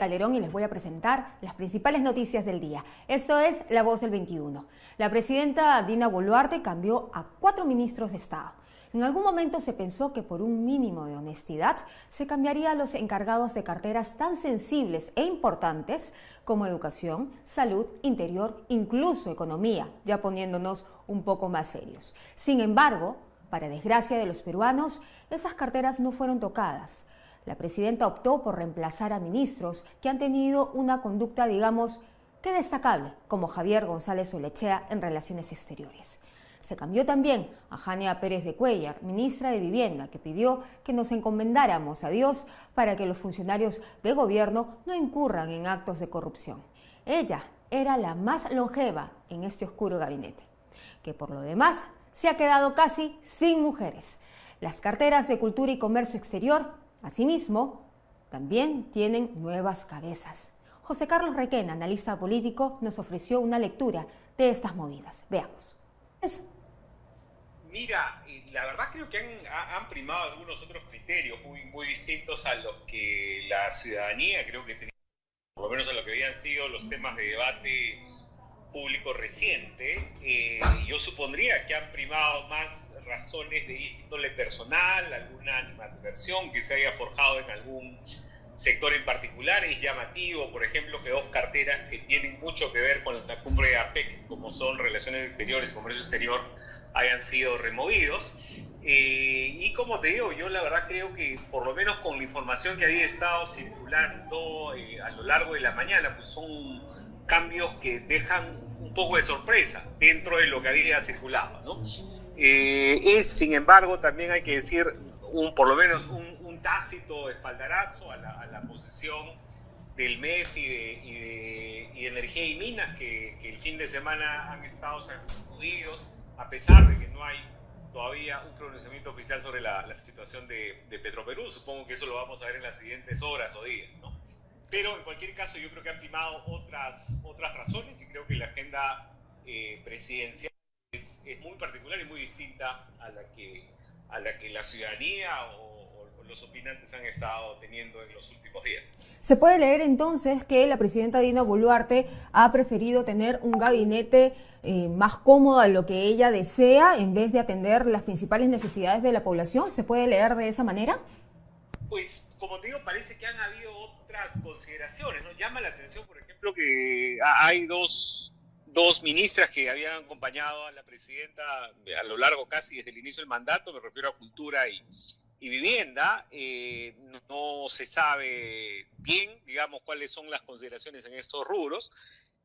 Calderón y les voy a presentar las principales noticias del día. Esto es La Voz del 21. La presidenta Dina Boluarte cambió a 4 ministros de Estado. En algún momento se pensó que por un mínimo de honestidad se cambiaría a los encargados de carteras tan sensibles e importantes como educación, salud, interior, incluso economía, ya poniéndonos un poco más serios. Sin embargo, para desgracia de los peruanos, esas carteras no fueron tocadas. La presidenta optó por reemplazar a ministros que han tenido una conducta, digamos, que destacable, como Javier González Olechea en Relaciones Exteriores. Se cambió también a Jania Pérez de Cuéllar, ministra de Vivienda, que pidió que nos encomendáramos a Dios para que los funcionarios de gobierno no incurran en actos de corrupción. Ella era la más longeva en este oscuro gabinete, que por lo demás se ha quedado casi sin mujeres. Las carteras de Cultura y Comercio Exterior, asimismo, también tienen nuevas cabezas. José Carlos Requena, analista político, nos ofreció una lectura de estas movidas. Veamos. Mira, la verdad creo que han primado algunos otros criterios muy distintos a los que la ciudadanía creo que tenía, por lo menos a lo que habían sido los temas de debate público reciente. Yo supondría que han primado más razones de índole personal, alguna animadversión que se haya forjado en algún sector en particular. Es llamativo, por ejemplo, que 2 carteras que tienen mucho que ver con la cumbre de APEC, como son Relaciones Exteriores y Comercio Exterior, hayan sido removidos. Y como te digo, yo la verdad creo que por lo menos con la información que había estado circulando a lo largo de la mañana, pues son cambios que dejan un poco de sorpresa dentro de lo que había circulado, ¿no? Sin embargo, también hay que decir por lo menos un tácito espaldarazo a la posición del MEF y de Energía y Minas, que el fin de semana han estado sacudidos, a pesar de que no hay todavía un pronunciamiento oficial sobre la situación de Petroperú. Supongo que eso lo vamos a ver en las siguientes horas o días, ¿no? Pero en cualquier caso yo creo que han primado otras razones, y creo que la agenda presidencial es muy particular y muy distinta a la que la ciudadanía o los opinantes han estado teniendo en los últimos días. Se puede leer entonces que la presidenta Dina Boluarte ha preferido tener un gabinete más cómodo a lo que ella desea en vez de atender las principales necesidades de la población. ¿Se puede leer de esa manera? Pues, como te digo, parece que han habido otras consideraciones, ¿no? Llama la atención, por ejemplo, que hay dos ministras que habían acompañado a la presidenta a lo largo casi desde el inicio del mandato. Me refiero a Cultura y Vivienda. No se sabe bien, digamos, cuáles son las consideraciones en estos rubros.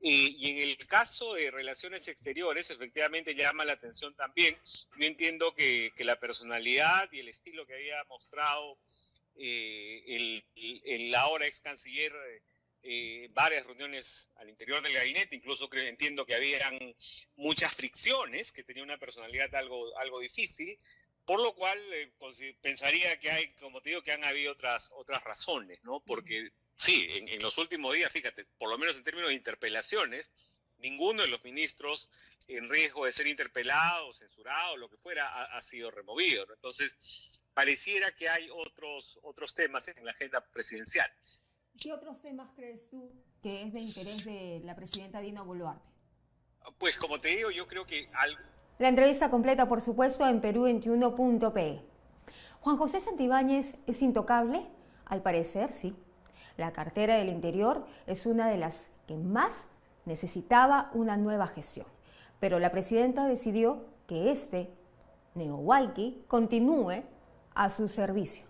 Y en el caso de Relaciones Exteriores, efectivamente llama la atención también. Yo entiendo que la personalidad y el estilo que había mostrado el ahora ex canciller, varias reuniones al interior del gabinete, incluso entiendo que habían muchas fricciones, que tenía una personalidad algo difícil, por lo cual pensaría que hay, como te digo, que han habido otras razones, ¿no? Porque sí, en los últimos días, fíjate, por lo menos en términos de interpelaciones, ninguno de los ministros en riesgo de ser interpelado, censurado, lo que fuera, ha sido removido, ¿no? Entonces, pareciera que hay otros temas en la agenda presidencial. ¿Qué otros temas crees tú que es de interés de la presidenta Dina Boluarte? Pues como te digo, yo creo que La entrevista completa, por supuesto, en Perú21.pe. ¿Juan José Santibáñez es intocable? Al parecer, sí. La cartera del Interior es una de las que más necesitaba una nueva gestión. Pero la presidenta decidió que este neohuayqui continúe a su servicio.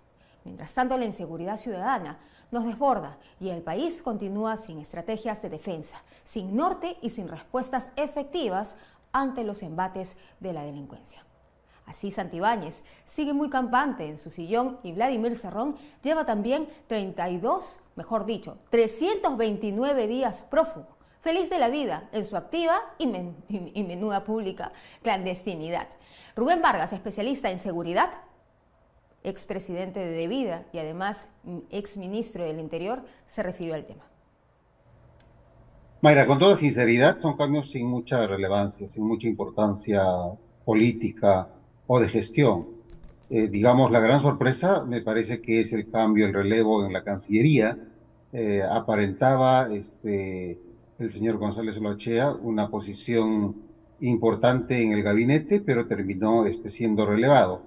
Mientras tanto, la inseguridad ciudadana nos desborda y el país continúa sin estrategias de defensa, sin norte y sin respuestas efectivas ante los embates de la delincuencia. Así, Santibáñez sigue muy campante en su sillón y Vladimir Cerrón lleva también 329 días prófugo, feliz de la vida en su activa y menuda pública clandestinidad. Rubén Vargas, especialista en seguridad, expresidente de Devida y además exministro del Interior, se refirió al tema. Mayra, con toda sinceridad, son cambios sin mucha relevancia, sin mucha importancia política o de gestión. Digamos, la gran sorpresa me parece que es el cambio, el relevo en la Cancillería, aparentaba el señor González Lochea una posición importante en el gabinete, pero terminó siendo relevado.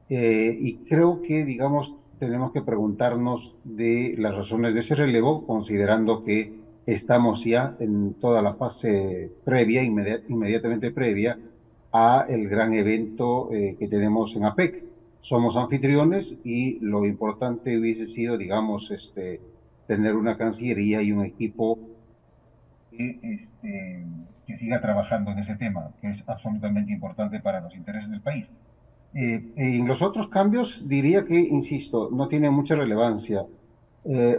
Y creo que, digamos, tenemos que preguntarnos de las razones de ese relevo, considerando que estamos ya en toda la fase previa, inmediatamente previa, a el gran evento que tenemos en APEC. Somos anfitriones y lo importante hubiese sido, digamos, tener una cancillería y un equipo que siga trabajando en ese tema, que es absolutamente importante para los intereses del país. En los otros cambios diría que, insisto, no tiene mucha relevancia.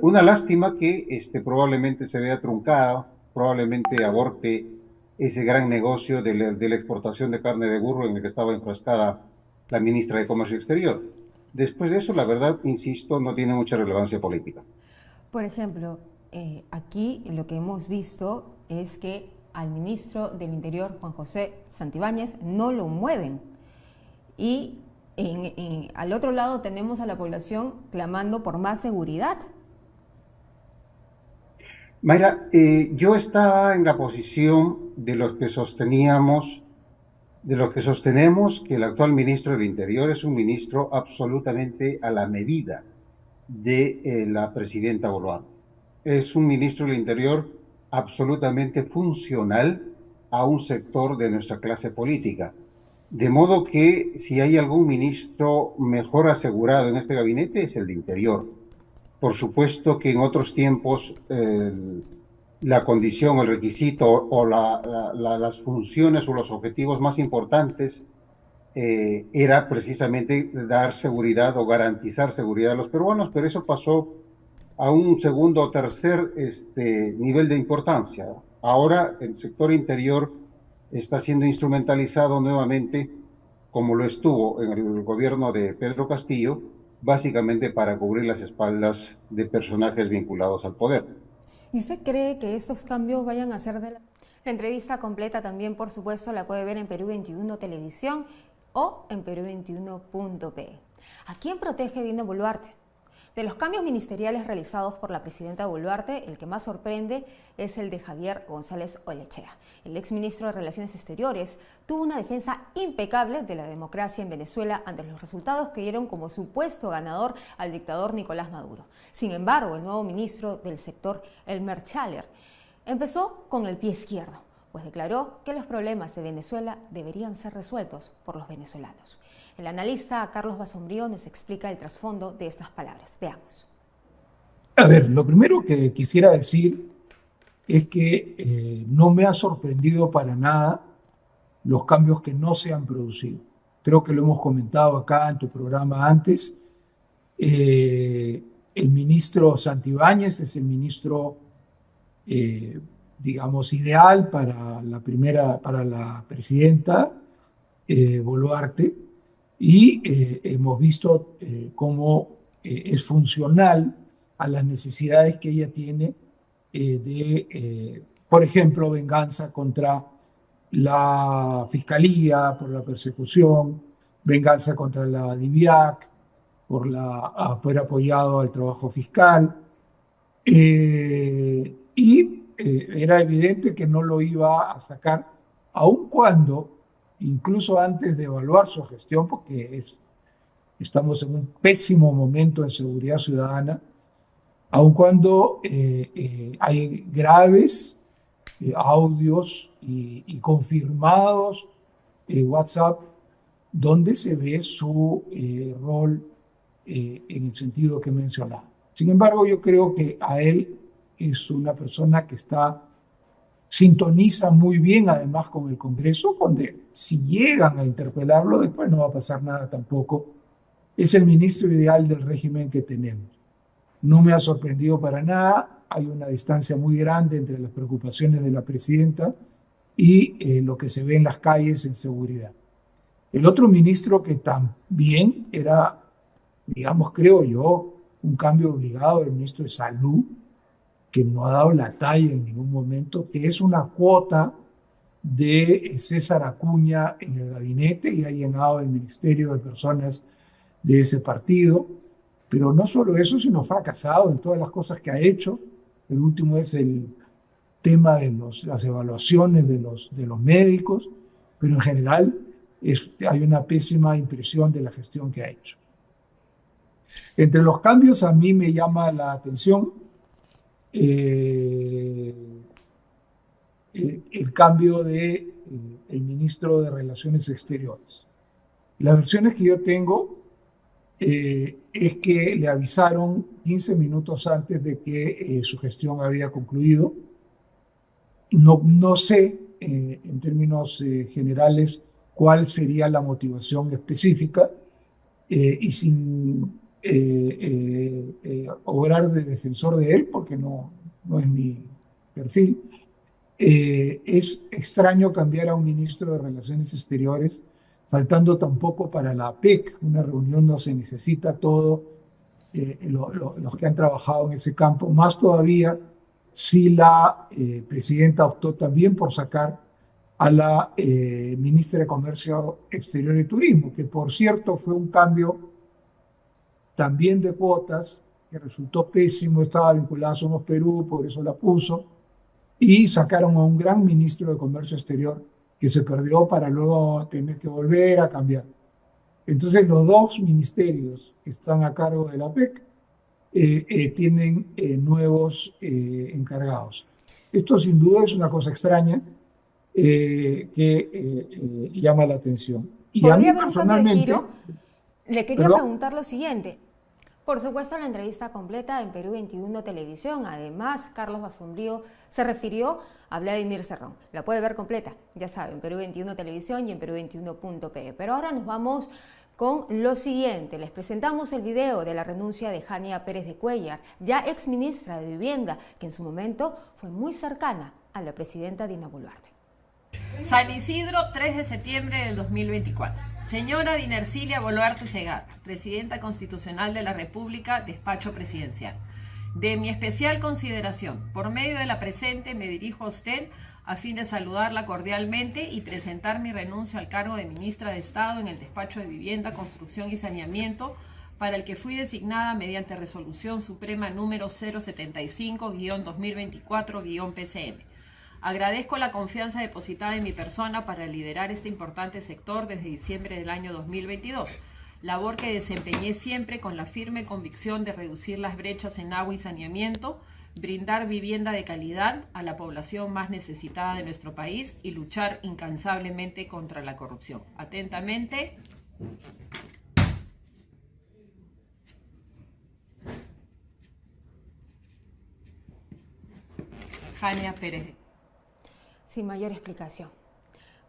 Una lástima que probablemente se vea truncada, probablemente aborte ese gran negocio de la exportación de carne de burro en el que estaba enfrascada la ministra de Comercio Exterior. Después de eso, la verdad, insisto, no tiene mucha relevancia política. Por ejemplo, aquí lo que hemos visto es que al ministro del Interior, Juan José Santibáñez, no lo mueven. Y al otro lado tenemos a la población clamando por más seguridad. Mayra, yo estaba en la posición de los que sostenemos que el actual ministro del Interior es un ministro absolutamente a la medida de la presidenta Boluarte. Es un ministro del Interior absolutamente funcional a un sector de nuestra clase política. De modo que si hay algún ministro mejor asegurado en este gabinete es el de Interior. Por supuesto que en otros tiempos la condición, el requisito o las funciones o los objetivos más importantes era precisamente dar seguridad o garantizar seguridad a los peruanos, pero eso pasó a un segundo o tercer nivel de importancia. Ahora el sector interior está siendo instrumentalizado nuevamente, como lo estuvo en el gobierno de Pedro Castillo, básicamente para cubrir las espaldas de personajes vinculados al poder. ¿Y usted cree que estos cambios vayan a ser de la... La entrevista completa también, por supuesto, la puede ver en Perú 21 Televisión o en perú21.pe. ¿A quién protege Dina Boluarte? De los cambios ministeriales realizados por la presidenta Boluarte, el que más sorprende es el de Javier González Olechea. El exministro de Relaciones Exteriores tuvo una defensa impecable de la democracia en Venezuela ante los resultados que dieron como supuesto ganador al dictador Nicolás Maduro. Sin embargo, el nuevo ministro del sector, Elmer Chaler, empezó con el pie izquierdo, pues declaró que los problemas de Venezuela deberían ser resueltos por los venezolanos. El analista Carlos Basombrío nos explica el trasfondo de estas palabras. Veamos. A ver, lo primero que quisiera decir es que no me ha sorprendido para nada los cambios que no se han producido. Creo que lo hemos comentado acá en tu programa antes. El ministro Santibáñez es el ministro, digamos, ideal para la presidenta Boluarte. Y hemos visto cómo es funcional a las necesidades que ella tiene por ejemplo, venganza contra la Fiscalía por la persecución, venganza contra la DIVIAC por haber apoyado al trabajo fiscal. Era evidente que no lo iba a sacar, aun cuando, incluso antes de evaluar su gestión, porque estamos en un pésimo momento en seguridad ciudadana, aun cuando hay graves audios y confirmados WhatsApp donde se ve su rol en el sentido que he mencionado. Sin embargo, yo creo que a él es una persona que sintoniza muy bien además con el Congreso, donde si llegan a interpelarlo, después no va a pasar nada tampoco. Es el ministro ideal del régimen que tenemos. No me ha sorprendido para nada, hay una distancia muy grande entre las preocupaciones de la presidenta y lo que se ve en las calles en seguridad. El otro ministro que también era, digamos, creo yo, un cambio obligado, el ministro de Salud, que no ha dado la talla en ningún momento, que es una cuota de César Acuña en el gabinete y ha llenado el ministerio de personas de ese partido. Pero no solo eso, sino fracasado en todas las cosas que ha hecho. El último es el tema de las evaluaciones de los médicos, pero en general hay una pésima impresión de la gestión que ha hecho. Entre los cambios a mí me llama la atención el cambio de el ministro de Relaciones Exteriores. Las versiones que yo tengo es que le avisaron 15 minutos antes de que su gestión había concluido. No sé, en términos generales, cuál sería la motivación específica y sin obrar de defensor de él, porque no es mi perfil. Es extraño cambiar a un ministro de Relaciones Exteriores faltando tampoco para la APEC, una reunión donde se necesita todo, los que han trabajado en ese campo, más todavía si la presidenta optó también por sacar a la ministra de Comercio Exterior y Turismo, que por cierto fue un cambio también de cuotas, que resultó pésimo, estaba vinculada a Somos Perú, por eso la puso, y sacaron a un gran ministro de Comercio Exterior que se perdió para luego tener que volver a cambiar. Entonces los dos ministerios que están a cargo de la APEC tienen nuevos encargados. Esto sin duda es una cosa extraña que llama la atención. Y a mí personalmente... Le quería preguntar lo siguiente. Por supuesto, la entrevista completa en Perú 21 Televisión. Además, Carlos Basombrío se refirió a Vladimir Cerrón. La puede ver completa, ya saben, Perú 21 Televisión y en Perú21.pe. Pero ahora nos vamos con lo siguiente. Les presentamos el video de la renuncia de Jania Pérez de Cuéllar, ya exministra de Vivienda, que en su momento fue muy cercana a la presidenta Dina Boluarte. San Isidro, 3 de septiembre del 2024. Señora Dina Ercilia Boluarte Segarra, Presidenta Constitucional de la República, Despacho Presidencial. De mi especial consideración, por medio de la presente me dirijo a usted a fin de saludarla cordialmente y presentar mi renuncia al cargo de Ministra de Estado en el Despacho de Vivienda, Construcción y Saneamiento, para el que fui designada mediante Resolución Suprema número 075-2024-PCM. Agradezco la confianza depositada en mi persona para liderar este importante sector desde diciembre del año 2022, labor que desempeñé siempre con la firme convicción de reducir las brechas en agua y saneamiento, brindar vivienda de calidad a la población más necesitada de nuestro país y luchar incansablemente contra la corrupción. Atentamente, Jania Pérez. Sin mayor explicación.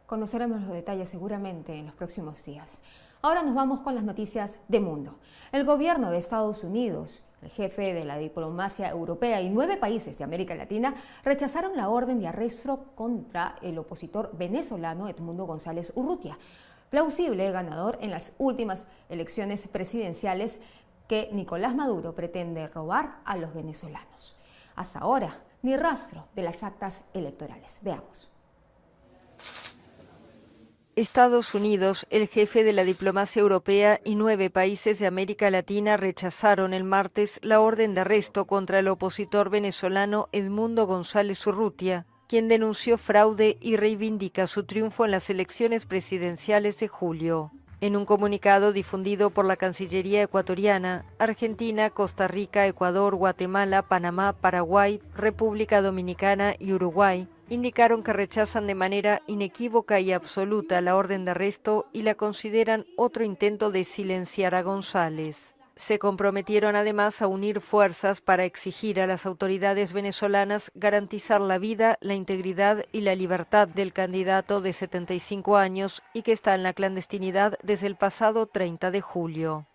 Conoceremos los detalles seguramente en los próximos días. Ahora nos vamos con las noticias de mundo. El gobierno de Estados Unidos, el jefe de la diplomacia europea y 9 países de América Latina rechazaron la orden de arresto contra el opositor venezolano Edmundo González Urrutia, plausible ganador en las últimas elecciones presidenciales que Nicolás Maduro pretende robar a los venezolanos. Hasta ahora, ni rastro de las actas electorales. Veamos. Estados Unidos, el jefe de la diplomacia europea y 9 países de América Latina rechazaron el martes la orden de arresto contra el opositor venezolano Edmundo González Urrutia, quien denunció fraude y reivindica su triunfo en las elecciones presidenciales de julio. En un comunicado difundido por la Cancillería ecuatoriana, Argentina, Costa Rica, Ecuador, Guatemala, Panamá, Paraguay, República Dominicana y Uruguay indicaron que rechazan de manera inequívoca y absoluta la orden de arresto y la consideran otro intento de silenciar a González. Se comprometieron además a unir fuerzas para exigir a las autoridades venezolanas garantizar la vida, la integridad y la libertad del candidato de 75 años y que está en la clandestinidad desde el pasado 30 de julio.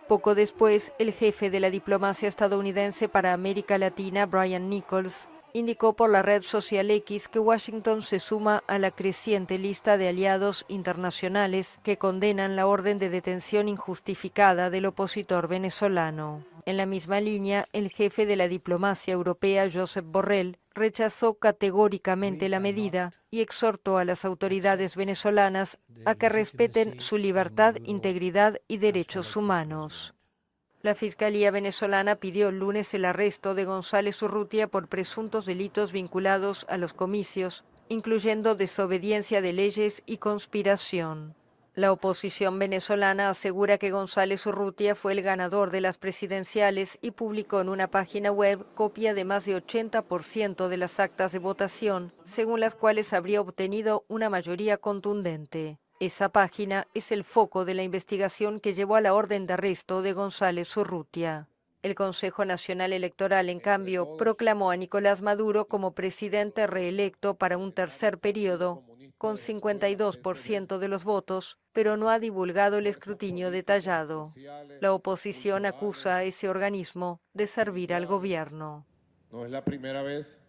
Poco después, el jefe de la diplomacia estadounidense para América Latina, Brian Nichols, indicó por la red social X que Washington se suma a la creciente lista de aliados internacionales que condenan la orden de detención injustificada del opositor venezolano. En la misma línea, el jefe de la diplomacia europea, Josep Borrell, rechazó categóricamente la medida y exhortó a las autoridades venezolanas a que respeten su libertad, integridad y derechos humanos. La Fiscalía venezolana pidió el lunes el arresto de González Urrutia por presuntos delitos vinculados a los comicios, incluyendo desobediencia de leyes y conspiración. La oposición venezolana asegura que González Urrutia fue el ganador de las presidenciales y publicó en una página web copia de más de 80% de las actas de votación, según las cuales habría obtenido una mayoría contundente. Esa página es el foco de la investigación que llevó a la orden de arresto de González Urrutia. El Consejo Nacional Electoral, en cambio, proclamó a Nicolás Maduro como presidente reelecto para un tercer periodo, con 52% de los votos, pero no ha divulgado el escrutinio detallado. La oposición acusa a ese organismo de servir al gobierno. No es la primera vez.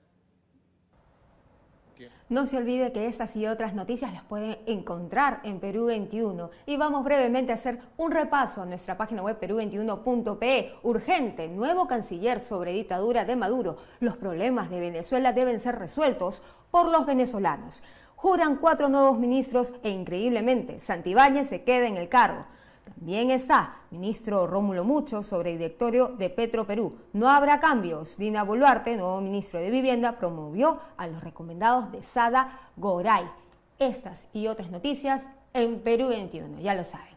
No se olvide que estas y otras noticias las pueden encontrar en Perú 21. Y vamos brevemente a hacer un repaso a nuestra página web perú21.pe. Urgente, nuevo canciller sobre dictadura de Maduro. Los problemas de Venezuela deben ser resueltos por los venezolanos. Juran 4 nuevos ministros e increíblemente Santibáñez se queda en el cargo. También está ministro Rómulo Mucho sobre el directorio de Petroperú. No habrá cambios. Dina Boluarte, nuevo ministro de Vivienda, promovió a los recomendados de Sada Goray. Estas y otras noticias en Perú 21, ya lo saben.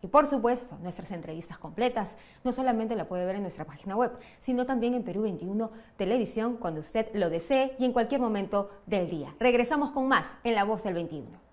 Y por supuesto, nuestras entrevistas completas no solamente la puede ver en nuestra página web, sino también en Perú 21 Televisión cuando usted lo desee y en cualquier momento del día. Regresamos con más en La Voz del 21.